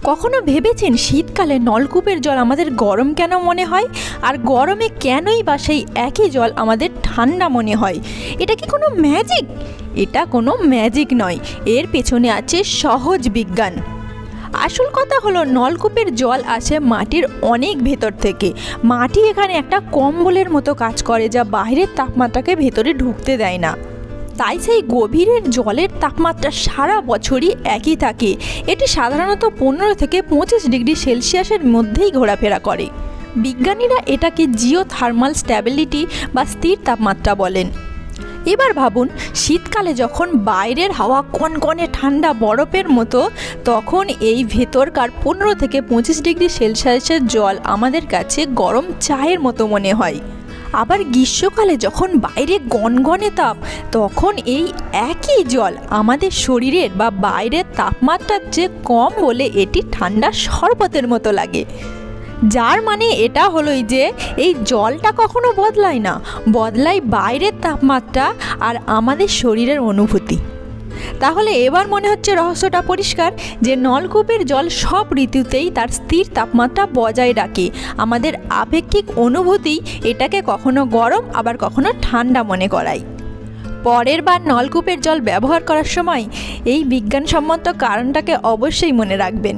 কখনো ভেবেছেন শীতকালে নলকূপের জল আমাদের গরম কেন মনে হয়, আর গরমে কেনই বা সেই একই জল আমাদের ঠান্ডা মনে হয়? এটা কি কোনো ম্যাজিক? এটা কোনো ম্যাজিক নয়, এর পেছনে আছে সহজ বিজ্ঞান। আসল কথা হলো নলকূপের জল আসে মাটির অনেক ভেতর থেকে। মাটি এখানে একটা কম্বলের মতো কাজ করে, যা বাইরের তাপমাত্রাকে ভেতরে ঢুকতে দেয় না। তাই সেই গভীরের জলের তাপমাত্রা সারা বছরই একই থাকে। এটি সাধারণত 15 থেকে 25 ডিগ্রি সেলসিয়াসের মধ্যেই ঘোরাফেরা করে। বিজ্ঞানীরা এটাকে জিওথার্মাল স্ট্যাবিলিটি বা স্থির তাপমাত্রা বলেন। এবার ভাবুন, শীতকালে যখন বাইরের হাওয়া কনকনে ঠান্ডা বরফের মতো, তখন এই ভেতরকার 15 থেকে 25 ডিগ্রি সেলসিয়াসের জল আমাদের কাছে গরম চায়ের মতো মনে হয়। আবার গ্রীষ্মকালে যখন বাইরে গনগনে তাপ, তখন এই একই জল আমাদের শরীরের বা বাইরের তাপমাত্রার চেয়ে কম বলে এটি ঠান্ডা শরবতের মতো লাগে। যার মানে এটা হলোই যে এই জলটা কখনো বদলায় না, বদলায় বাইরের তাপমাত্রা আর আমাদের শরীরের অনুভূতি। তাহলে এবার মনে হচ্ছে রহস্যটা পরিষ্কার, যে নলকূপের জল সব ঋতুতেই তার স্থির তাপমাত্রা বজায় রাখে। আমাদের আপেক্ষিক অনুভূতি এটাকে কখনো গরম আবার কখনো ঠান্ডা মনে করায়। পরের বার নলকূপের জল ব্যবহার করার সময় এই বিজ্ঞানসম্মত কারণটাকে অবশ্যই মনে রাখবেন।